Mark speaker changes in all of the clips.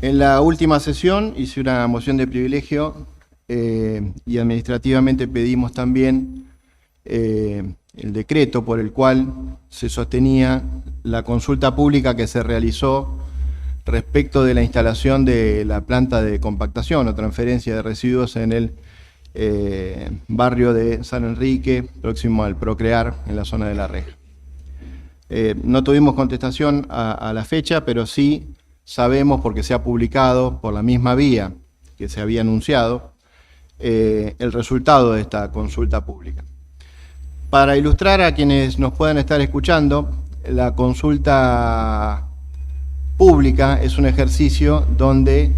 Speaker 1: En la última sesión hice una moción de privilegio y administrativamente pedimos también el decreto por el cual se sostenía la consulta pública que se realizó respecto de la instalación de la planta de compactación o transferencia de residuos en el barrio de San Enrique, próximo al Procrear, en la zona de La Reja. No tuvimos contestación a la fecha, pero sí sabemos, porque se ha publicado por la misma vía que se había anunciado, el resultado de esta consulta pública. Para ilustrar a quienes nos puedan estar escuchando, la consulta pública es un ejercicio donde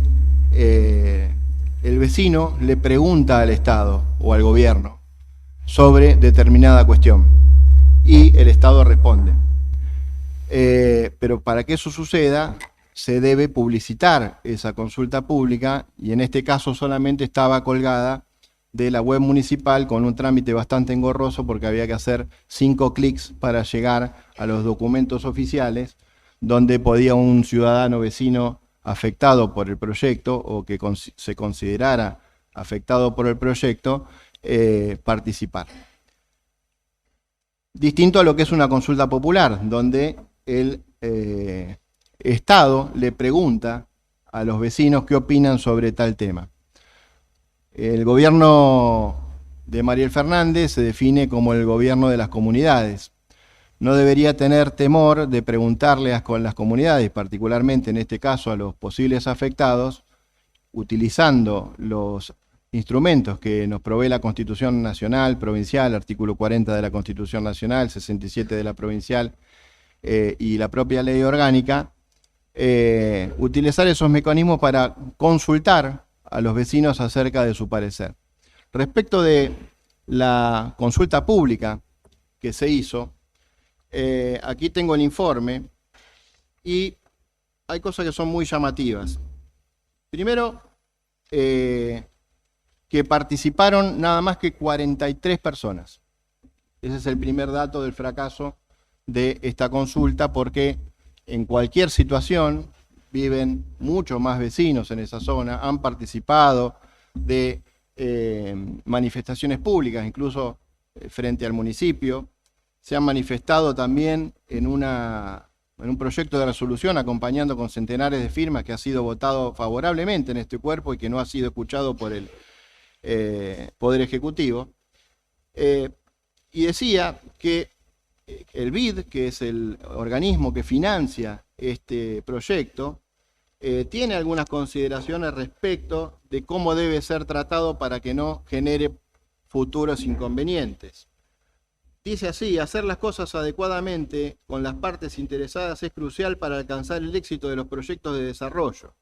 Speaker 1: el vecino le pregunta al Estado o al gobierno sobre determinada cuestión y el Estado responde. Pero para que eso suceda, se debe publicitar esa consulta pública y en este caso solamente estaba colgada de la web municipal con un trámite bastante engorroso porque había que hacer 5 clics para llegar a los documentos oficiales donde podía un ciudadano vecino afectado por el proyecto o que se considerara afectado por el proyecto participar. Distinto a lo que es una consulta popular, donde el Estado le pregunta a los vecinos qué opinan sobre tal tema. El gobierno de Mariel Fernández se define como el gobierno de las comunidades. No debería tener temor de preguntarle a las comunidades, particularmente en este caso a los posibles afectados, utilizando los instrumentos que nos provee la Constitución Nacional, Provincial, artículo 40 de la Constitución Nacional, 67 de la Provincial y la propia Ley Orgánica, utilizar esos mecanismos para consultar a los vecinos acerca de su parecer. Respecto de la consulta pública que se hizo, aquí tengo el informe y hay cosas que son muy llamativas. Primero, que participaron nada más que 43 personas. Ese es el primer dato del fracaso de esta consulta, porque en cualquier situación viven muchos más vecinos en esa zona, han participado de manifestaciones públicas, incluso frente al municipio. Se han manifestado también en un proyecto de resolución acompañando con centenares de firmas que ha sido votado favorablemente en este cuerpo y que no ha sido escuchado por el Poder Ejecutivo. Y decía que el BID, que es el organismo que financia este proyecto, tiene algunas consideraciones respecto de cómo debe ser tratado para que no genere futuros inconvenientes. Dice así: hacer las cosas adecuadamente con las partes interesadas es crucial para alcanzar el éxito de los proyectos de desarrollo.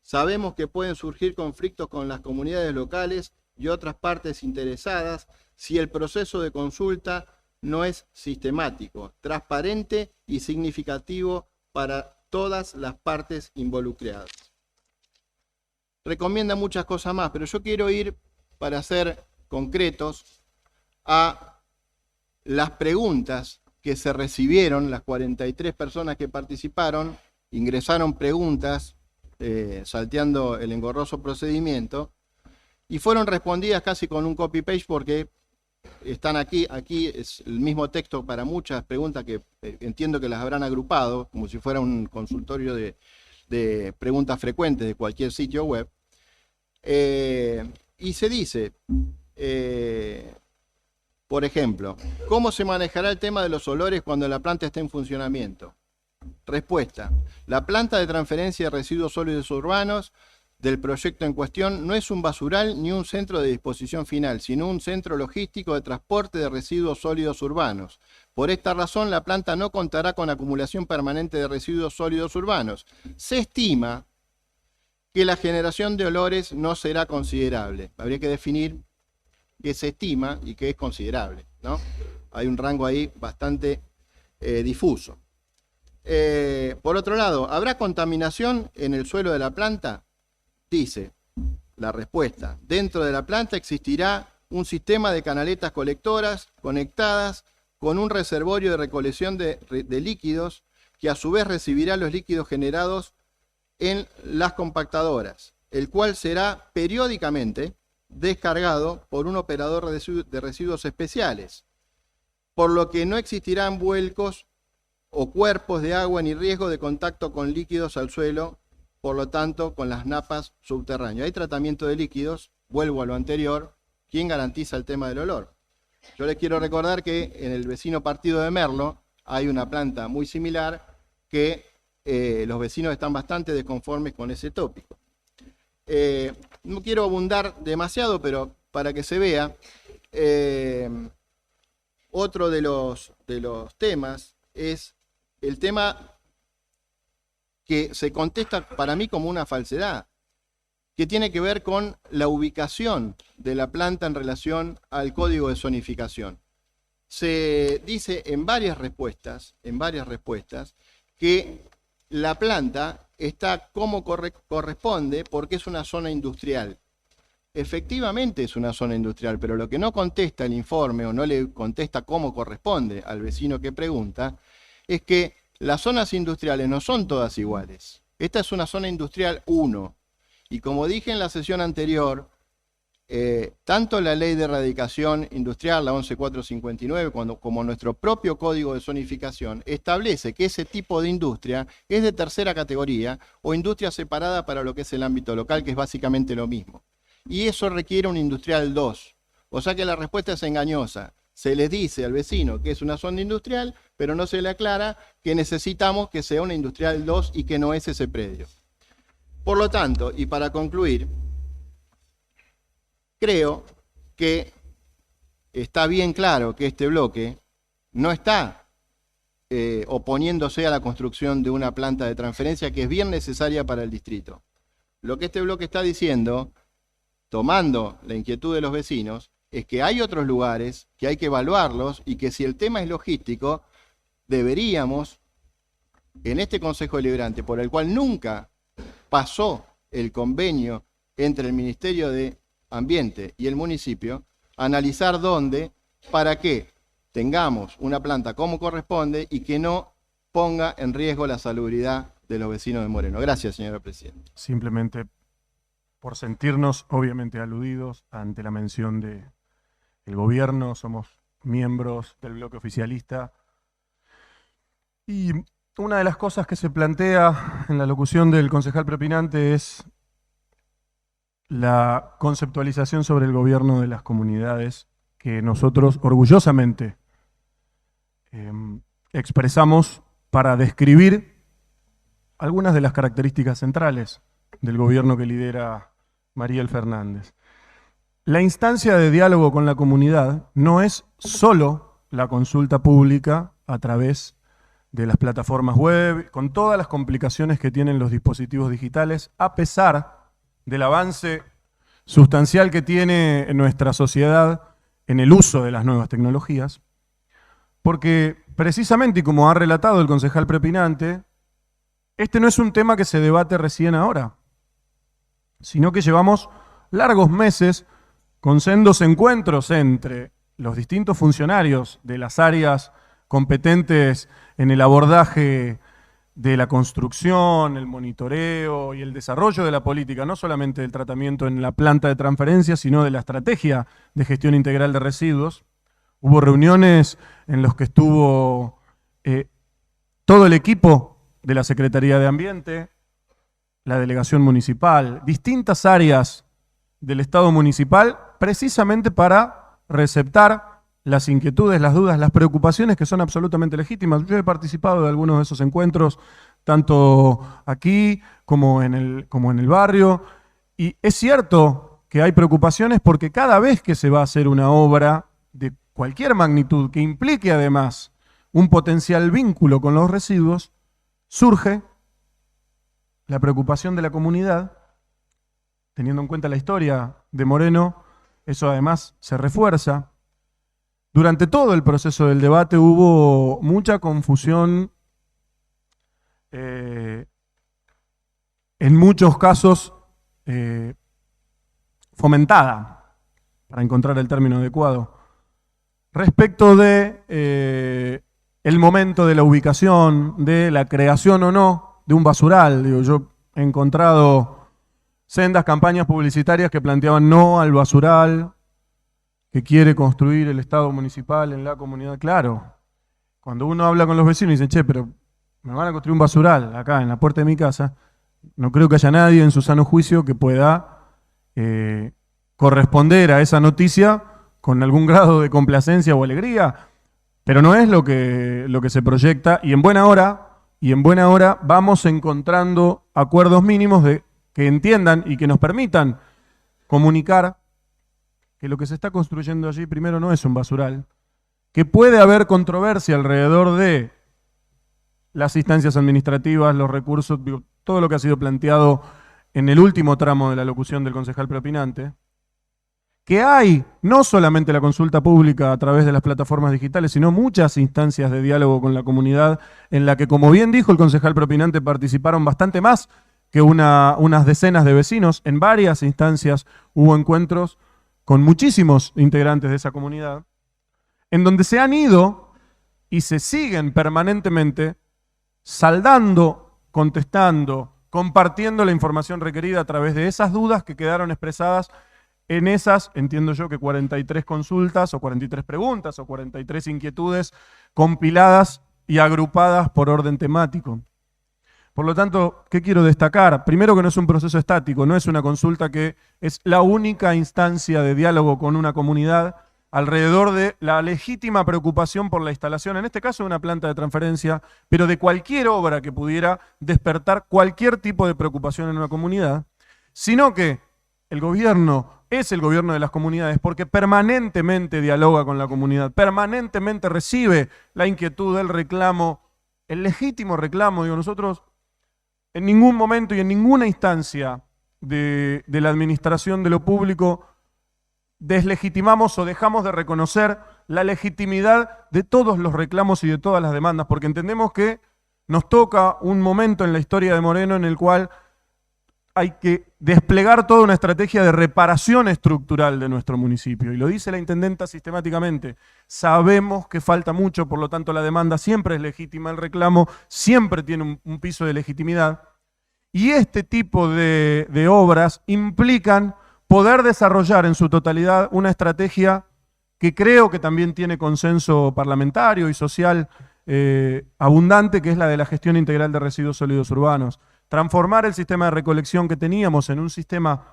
Speaker 1: Sabemos que pueden surgir conflictos con las comunidades locales y otras partes interesadas si el proceso de consulta no es sistemático, transparente y significativo para todas las partes involucradas. Recomienda muchas cosas más, pero yo quiero ir, para ser concretos, a las preguntas que se recibieron. Las 43 personas que participaron ingresaron preguntas salteando el engorroso procedimiento y fueron respondidas casi con un copy-paste porque están aquí es el mismo texto para muchas preguntas que entiendo que las habrán agrupado, como si fuera un consultorio de preguntas frecuentes de cualquier sitio web. Y se dice, por ejemplo, ¿cómo se manejará el tema de los olores cuando la planta esté en funcionamiento? Respuesta: la planta de transferencia de residuos sólidos urbanos del proyecto en cuestión no es un basural ni un centro de disposición final, sino un centro logístico de transporte de residuos sólidos urbanos. Por esta razón, la planta no contará con acumulación permanente de residuos sólidos urbanos. Se estima que la generación de olores no será considerable. Habría que definir qué se estima y qué es considerable, ¿no? Hay un rango ahí bastante difuso. Por otro lado, ¿habrá contaminación en el suelo de la planta? Dice la respuesta: dentro de la planta existirá un sistema de canaletas colectoras conectadas con un reservorio de recolección de líquidos que a su vez recibirá los líquidos generados en las compactadoras, el cual será periódicamente descargado por un operador de residuos especiales, por lo que no existirán vuelcos o cuerpos de agua ni riesgo de contacto con líquidos al suelo, por lo tanto con las napas subterráneas. Hay tratamiento de líquidos, vuelvo a lo anterior, ¿quién garantiza el tema del olor? Yo les quiero recordar que en el vecino partido de Merlo hay una planta muy similar que los vecinos están bastante desconformes con ese tópico. No quiero abundar demasiado, pero para que se vea, otro de los temas es el tema que se contesta para mí como una falsedad, que tiene que ver con la ubicación de la planta en relación al código de zonificación. Se dice en varias respuestas que la planta está como corresponde porque es una zona industrial. Efectivamente es una zona industrial, pero lo que no contesta el informe o no le contesta cómo corresponde al vecino que pregunta es que las zonas industriales no son todas iguales. Esta es una zona industrial 1. Y como dije en la sesión anterior, tanto la ley de erradicación industrial, la 11459, como nuestro propio código de zonificación, establece que ese tipo de industria es de tercera categoría o industria separada para lo que es el ámbito local, que es básicamente lo mismo. Y eso requiere un industrial 2. O sea que la respuesta es engañosa. Se les dice al vecino que es una zona industrial, pero no se le aclara que necesitamos que sea una industrial 2 y que no es ese predio. Por lo tanto, y para concluir, creo que está bien claro que este bloque no está oponiéndose a la construcción de una planta de transferencia que es bien necesaria para el distrito. Lo que este bloque está diciendo, tomando la inquietud de los vecinos, es que hay otros lugares que hay que evaluarlos y que si el tema es logístico, deberíamos, en este Consejo Deliberante, por el cual nunca pasó el convenio entre el Ministerio de Ambiente y el municipio, analizar dónde, para que tengamos una planta como corresponde y que no ponga en riesgo la salubridad de los vecinos de Moreno. Gracias, señora Presidenta.
Speaker 2: Simplemente por sentirnos obviamente aludidos ante la mención del gobierno, somos miembros del bloque oficialista. Y una de las cosas que se plantea en la locución del concejal preopinante es la conceptualización sobre el gobierno de las comunidades que nosotros orgullosamente expresamos para describir algunas de las características centrales del gobierno que lidera Mariel Fernández. La instancia de diálogo con la comunidad no es solo la consulta pública a través de las plataformas web, con todas las complicaciones que tienen los dispositivos digitales, a pesar del avance sustancial que tiene nuestra sociedad en el uso de las nuevas tecnologías, porque precisamente, y como ha relatado el concejal preopinante, este no es un tema que se debate recién ahora, sino que llevamos largos meses con sendos encuentros entre los distintos funcionarios de las áreas competentes en el abordaje de la construcción, el monitoreo y el desarrollo de la política, no solamente del tratamiento en la planta de transferencia, sino de la estrategia de gestión integral de residuos. Hubo reuniones en las que estuvo todo el equipo de la Secretaría de Ambiente, la delegación municipal, distintas áreas del Estado municipal, precisamente para receptar las inquietudes, las dudas, las preocupaciones que son absolutamente legítimas. Yo he participado de algunos de esos encuentros, tanto aquí como en el barrio, y es cierto que hay preocupaciones porque cada vez que se va a hacer una obra de cualquier magnitud que implique además un potencial vínculo con los residuos, surge la preocupación de la comunidad, teniendo en cuenta la historia de Moreno, eso además se refuerza. Durante todo el proceso del debate hubo mucha confusión, en muchos casos fomentada, para encontrar el término adecuado, respecto de el momento de la ubicación, de la creación o no de un basural. Digo, yo encontrado sendas campañas publicitarias que planteaban no al basural, que quiere construir el Estado municipal en la comunidad. Claro, cuando uno habla con los vecinos y dicen, che, pero me van a construir un basural acá en la puerta de mi casa, no creo que haya nadie en su sano juicio que pueda corresponder a esa noticia con algún grado de complacencia o alegría, pero no es lo que se proyecta, y en buena hora vamos encontrando acuerdos mínimos que entiendan y que nos permitan comunicar que lo que se está construyendo allí primero no es un basural, que puede haber controversia alrededor de las instancias administrativas, los recursos, todo lo que ha sido planteado en el último tramo de la locución del concejal preopinante, que hay no solamente la consulta pública a través de las plataformas digitales, sino muchas instancias de diálogo con la comunidad en la que, como bien dijo el concejal preopinante, participaron bastante más que unas decenas de vecinos. En varias instancias hubo encuentros con muchísimos integrantes de esa comunidad, en donde se han ido y se siguen permanentemente saldando, contestando, compartiendo la información requerida a través de esas dudas que quedaron expresadas en esas, entiendo yo que 43 consultas o 43 preguntas o 43 inquietudes compiladas y agrupadas por orden temático. Por lo tanto, ¿qué quiero destacar? Primero, que no es un proceso estático, no es una consulta que es la única instancia de diálogo con una comunidad alrededor de la legítima preocupación por la instalación, en este caso de una planta de transferencia, pero de cualquier obra que pudiera despertar cualquier tipo de preocupación en una comunidad, sino que el gobierno es el gobierno de las comunidades porque permanentemente dialoga con la comunidad, permanentemente recibe la inquietud, el reclamo, el legítimo reclamo. Digo, nosotros en ningún momento y en ninguna instancia de la administración de lo público deslegitimamos o dejamos de reconocer la legitimidad de todos los reclamos y de todas las demandas, porque entendemos que nos toca un momento en la historia de Moreno en el cual hay que desplegar toda una estrategia de reparación estructural de nuestro municipio. Y lo dice la intendenta sistemáticamente. Sabemos que falta mucho, por lo tanto la demanda siempre es legítima, el reclamo siempre tiene un piso de legitimidad. Y este tipo de obras implican poder desarrollar en su totalidad una estrategia que creo que también tiene consenso parlamentario y social abundante, que es la de la gestión integral de residuos sólidos urbanos. Transformar el sistema de recolección que teníamos en un sistema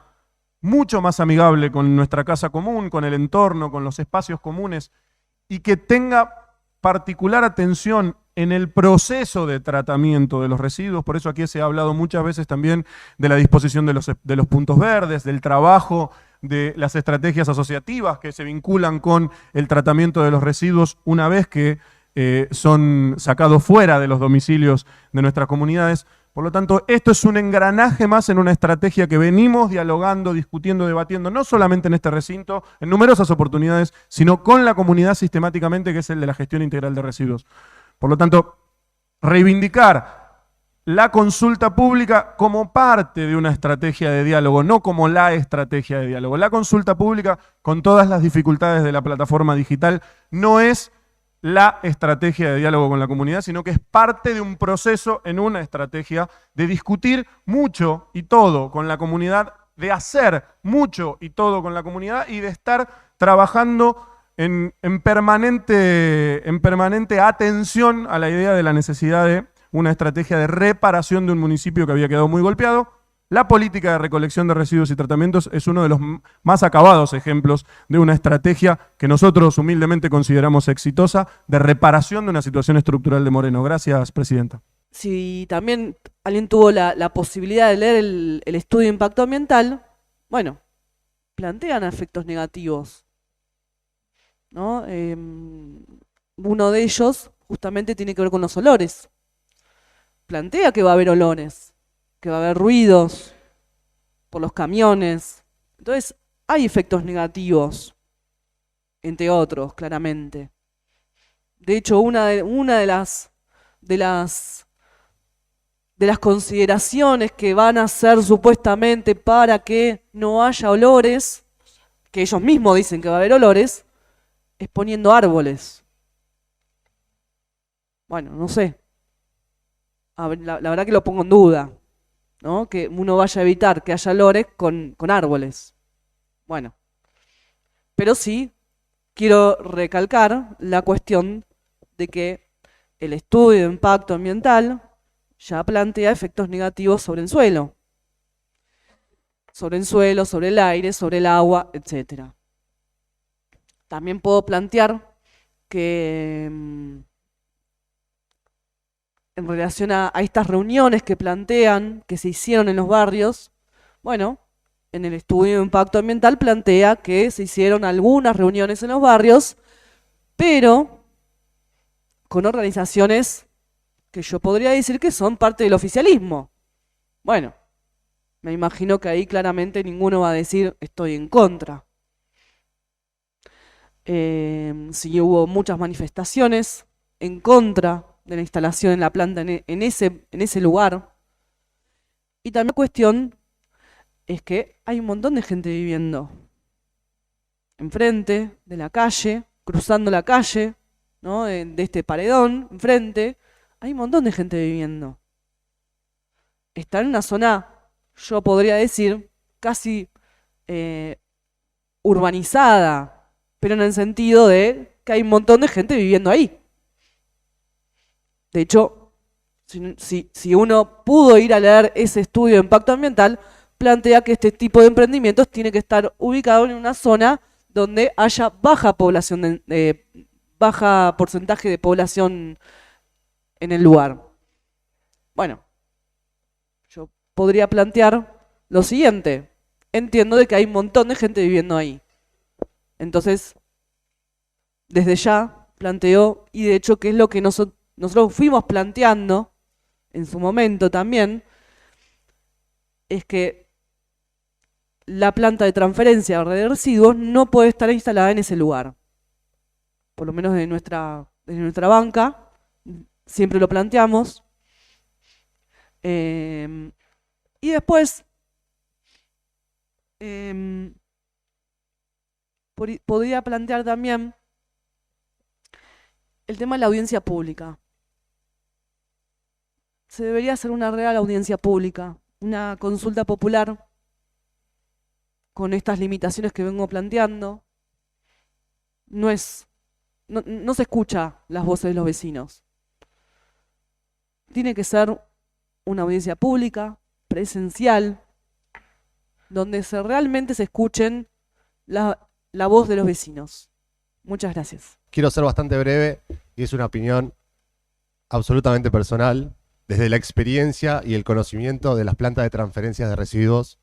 Speaker 2: mucho más amigable con nuestra casa común, con el entorno, con los espacios comunes, y que tenga particular atención en el proceso de tratamiento de los residuos. Por eso aquí se ha hablado muchas veces también de la disposición de los puntos verdes, del trabajo de las estrategias asociativas que se vinculan con el tratamiento de los residuos una vez que son sacados fuera de los domicilios de nuestras comunidades. Por lo tanto, esto es un engranaje más en una estrategia que venimos dialogando, discutiendo, debatiendo, no solamente en este recinto, en numerosas oportunidades, sino con la comunidad sistemáticamente, que es el de la gestión integral de residuos. Por lo tanto, reivindicar la consulta pública como parte de una estrategia de diálogo, no como la estrategia de diálogo. La consulta pública, con todas las dificultades de la plataforma digital, no es la estrategia de diálogo con la comunidad, sino que es parte de un proceso en una estrategia de discutir mucho y todo con la comunidad, de hacer mucho y todo con la comunidad y de estar trabajando en permanente atención a la idea de la necesidad de una estrategia de reparación de un municipio que había quedado muy golpeado. La política de recolección de residuos y tratamientos es uno de los más acabados ejemplos de una estrategia que nosotros humildemente consideramos exitosa de reparación de una situación estructural de Moreno. Gracias, presidenta.
Speaker 3: Si también alguien tuvo la posibilidad de leer el estudio de impacto ambiental, bueno, plantean efectos negativos, ¿no? Uno de ellos justamente tiene que ver con los olores. Plantea que va a haber olores, que va a haber ruidos por los camiones. Entonces, hay efectos negativos, entre otros, claramente. De hecho, una de las consideraciones que van a hacer supuestamente para que no haya olores, que ellos mismos dicen que va a haber olores, es poniendo árboles. Bueno, no sé. A ver, la verdad que lo pongo en duda. ¿no? Que uno vaya a evitar que haya lores con árboles. Bueno, pero sí quiero recalcar la cuestión de que el estudio de impacto ambiental ya plantea efectos negativos sobre el suelo, sobre el aire, sobre el agua, etc. También puedo plantear que en relación a estas reuniones que plantean, que se hicieron en los barrios, bueno, en el estudio de impacto ambiental plantea que se hicieron algunas reuniones en los barrios, pero con organizaciones que yo podría decir que son parte del oficialismo. Bueno, me imagino que ahí claramente ninguno va a decir estoy en contra. Sí hubo muchas manifestaciones en contra de la instalación en la planta en ese lugar. Y también la cuestión es que hay un montón de gente viviendo enfrente de la calle, cruzando la calle, ¿no? De este paredón, enfrente, hay un montón de gente viviendo. Está en una zona, yo podría decir, casi urbanizada, pero en el sentido de que hay un montón de gente viviendo ahí. De hecho, si uno pudo ir a leer ese estudio de impacto ambiental, plantea que este tipo de emprendimientos tiene que estar ubicado en una zona donde haya baja población, baja porcentaje de población en el lugar. Bueno, yo podría plantear lo siguiente. Entiendo de que hay un montón de gente viviendo ahí. Entonces, desde ya planteo, y de hecho que es lo que nosotros fuimos planteando en su momento también, es que la planta de transferencia de residuos no puede estar instalada en ese lugar. Por lo menos desde nuestra banca, siempre lo planteamos. Y después, podría plantear también el tema de la audiencia pública. Se debería hacer una real audiencia pública, una consulta popular con estas limitaciones que vengo planteando. No se escucha las voces de los vecinos. Tiene que ser una audiencia pública, presencial, donde realmente se escuchen la voz de los vecinos. Muchas gracias.
Speaker 4: Quiero ser bastante breve y es una opinión absolutamente personal, desde la experiencia y el conocimiento de las plantas de transferencias de residuos,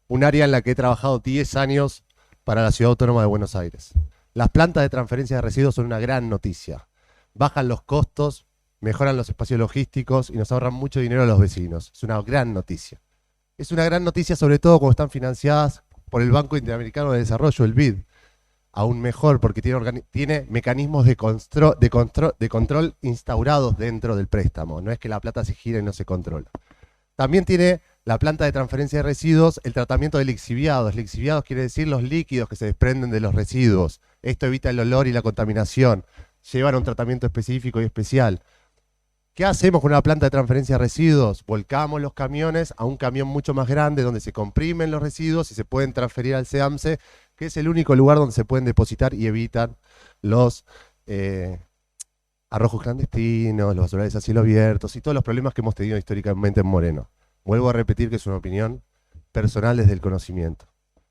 Speaker 4: un área en la que he trabajado 10 años para la Ciudad Autónoma de Buenos Aires. Las plantas de transferencia de residuos son una gran noticia. Bajan los costos, mejoran los espacios logísticos y nos ahorran mucho dinero a los vecinos. Es una gran noticia. Es una gran noticia sobre todo cuando están financiadas por el Banco Interamericano de Desarrollo, el BID. Aún mejor porque tiene mecanismos de control instaurados dentro del préstamo. No es que la plata se gira y no se controla. También tiene la planta de transferencia de residuos el tratamiento de lixiviados. Lixiviados quiere decir los líquidos que se desprenden de los residuos. Esto evita el olor y la contaminación. Llevan un tratamiento específico y especial. ¿Qué hacemos con una planta de transferencia de residuos? Volcamos los camiones a un camión mucho más grande donde se comprimen los residuos y se pueden transferir al CEAMSE, que es el único lugar donde se pueden depositar y evitan los arrojos clandestinos, los basurales a cielo abierto y todos los problemas que hemos tenido históricamente en Moreno. Vuelvo a repetir que es una opinión personal desde el conocimiento.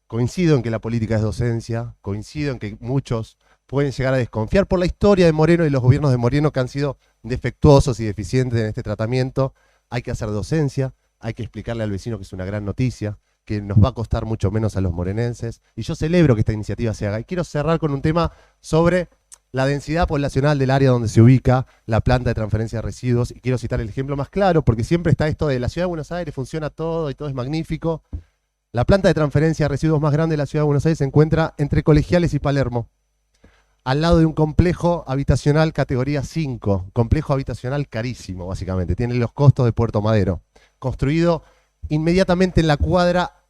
Speaker 4: Coincido en que la política es docencia, coincido en que muchos pueden llegar a desconfiar por la historia de Moreno y los gobiernos de Moreno que han sido defectuosos y deficientes en este tratamiento. Hay que hacer docencia, hay que explicarle al vecino que es una gran noticia, que nos va a costar mucho menos a los morenenses. Y yo celebro que esta iniciativa se haga. Y quiero cerrar con un tema sobre la densidad poblacional del área donde se ubica la planta de transferencia de residuos. Y quiero citar el ejemplo más claro, porque siempre está esto de la Ciudad de Buenos Aires, funciona todo y todo es magnífico. La planta de transferencia de residuos más grande de la Ciudad de Buenos Aires se encuentra entre Colegiales y Palermo, al lado de un complejo habitacional categoría 5, complejo habitacional carísimo, básicamente. Tiene los costos de Puerto Madero, construido inmediatamente en la cuadra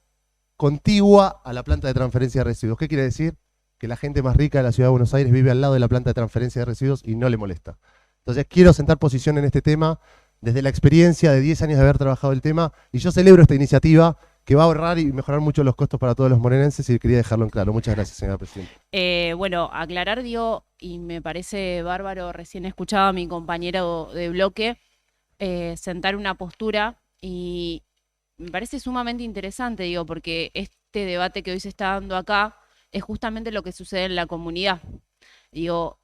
Speaker 4: contigua a la planta de transferencia de residuos. ¿Qué quiere decir? Que la gente más rica de la Ciudad de Buenos Aires vive al lado de la planta de transferencia de residuos y no le molesta. Entonces quiero sentar posición en este tema desde la experiencia de 10 años de haber trabajado el tema, y yo celebro esta iniciativa que va a ahorrar y mejorar mucho los costos para todos los morelenses, y quería dejarlo en claro. Muchas gracias, señora presidenta.
Speaker 5: Bueno, aclarar, digo, y me parece bárbaro, recién escuchaba a mi compañero de bloque sentar una postura, y me parece sumamente interesante, digo, porque este debate que hoy se está dando acá es justamente lo que sucede en la comunidad. Digo,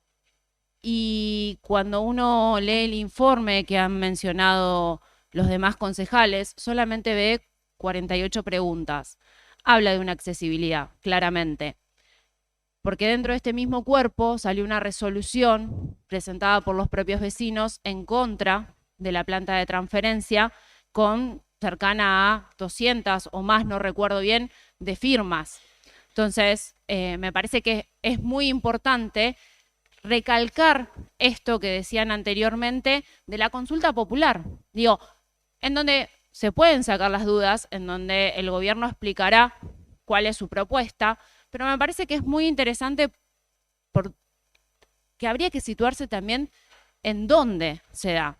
Speaker 5: y cuando uno lee el informe que han mencionado los demás concejales, solamente ve 48 preguntas. Habla de una accesibilidad, claramente. Porque dentro de este mismo cuerpo salió una resolución presentada por los propios vecinos en contra de la planta de transferencia, con cercana a 200 o más, no recuerdo bien, de firmas. Entonces, me parece que es muy importante recalcar esto que decían anteriormente de la consulta popular. Digo, en donde se pueden sacar las dudas, en donde el gobierno explicará cuál es su propuesta, pero me parece que es muy interesante que habría que situarse también en dónde se da.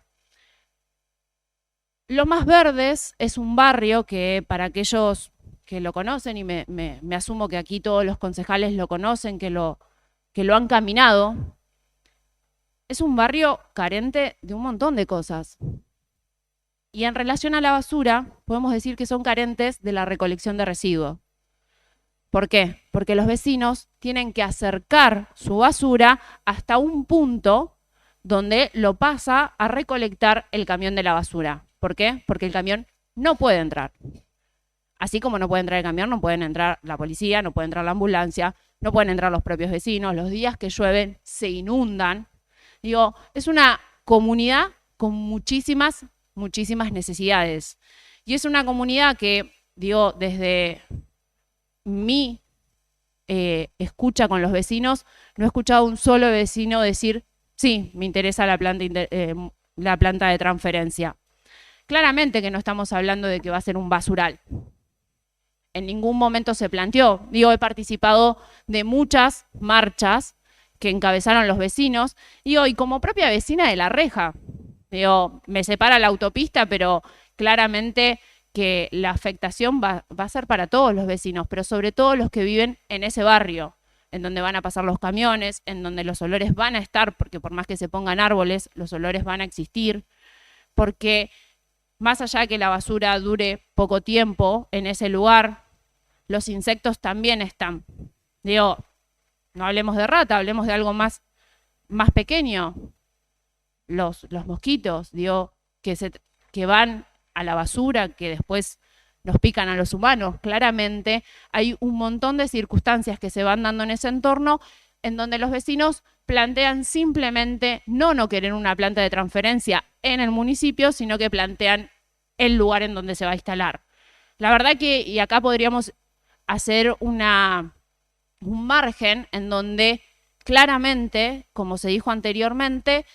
Speaker 5: Los Más Verdes es un barrio que, para aquellos que lo conocen, y me asumo que aquí todos los concejales lo conocen, que lo han caminado, es un barrio carente de un montón de cosas. Y en relación a la basura, podemos decir que son carentes de la recolección de residuos. ¿Por qué? Porque los vecinos tienen que acercar su basura hasta un punto donde lo pasa a recolectar el camión de la basura. ¿Por qué? Porque el camión no puede entrar. Así como no puede entrar el camión, no pueden entrar la policía, no puede entrar la ambulancia, no pueden entrar los propios vecinos. Los días que llueven se inundan. Digo, es una comunidad con muchísimas necesidades. Y es una comunidad que, digo, desde mi escucha con los vecinos, no he escuchado a un solo vecino decir, sí, me interesa la planta de transferencia. Claramente que no estamos hablando de que va a ser un basural. En ningún momento se planteó. Digo, he participado de muchas marchas que encabezaron los vecinos, y hoy como propia vecina de La Reja, digo, me separa la autopista, pero claramente que la afectación va a ser para todos los vecinos, pero sobre todo los que viven en ese barrio, en donde van a pasar los camiones, en donde los olores van a estar, porque por más que se pongan árboles, los olores van a existir, porque más allá de que la basura dure poco tiempo en ese lugar, los insectos también están. Digo, no hablemos de rata, hablemos de algo más pequeño. Los mosquitos, digo, que van a la basura, que después nos pican a los humanos. Claramente hay un montón de circunstancias que se van dando en ese entorno, en donde los vecinos plantean simplemente no querer una planta de transferencia en el municipio, sino que plantean el lugar en donde se va a instalar. La verdad que, y acá podríamos hacer un margen en donde claramente, como se dijo anteriormente,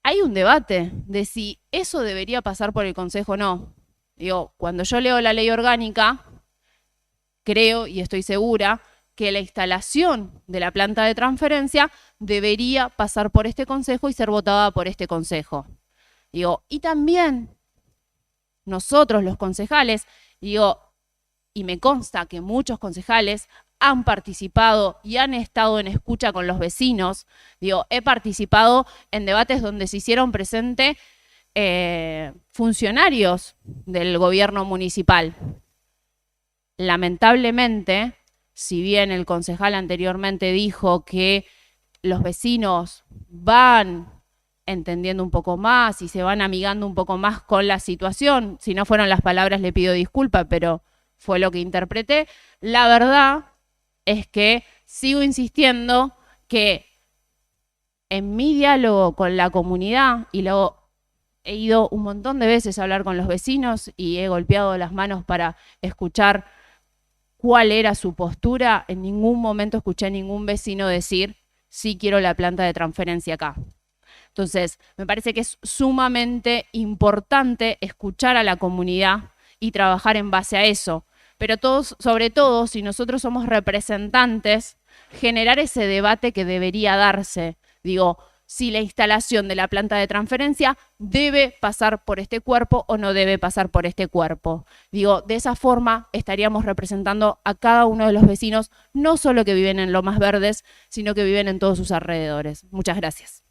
Speaker 5: hay un debate de si eso debería pasar por el Consejo o no. Digo, cuando yo leo la ley orgánica, creo y estoy segura que la instalación de la planta de transferencia debería pasar por este Consejo y ser votada por este Consejo. Digo, y también nosotros los concejales, digo, y me consta que muchos concejales han participado y han estado en escucha con los vecinos. Digo, he participado en debates donde se hicieron presentes funcionarios del gobierno municipal. Lamentablemente, si bien el concejal anteriormente dijo que los vecinos van entendiendo un poco más y se van amigando un poco más con la situación, si no fueron las palabras le pido disculpas, pero fue lo que interpreté, la verdad es que sigo insistiendo que en mi diálogo con la comunidad, y lo he ido un montón de veces a hablar con los vecinos y he golpeado las manos para escuchar cuál era su postura, en ningún momento escuché a ningún vecino decir, sí quiero la planta de transferencia acá. Entonces, me parece que es sumamente importante escuchar a la comunidad y trabajar en base a eso. Pero todos, sobre todo, si nosotros somos representantes, generar ese debate que debería darse. Digo, si la instalación de la planta de transferencia debe pasar por este cuerpo o no debe pasar por este cuerpo. Digo, de esa forma estaríamos representando a cada uno de los vecinos, no solo que viven en Lomas Verdes, sino que viven en todos sus alrededores. Muchas gracias.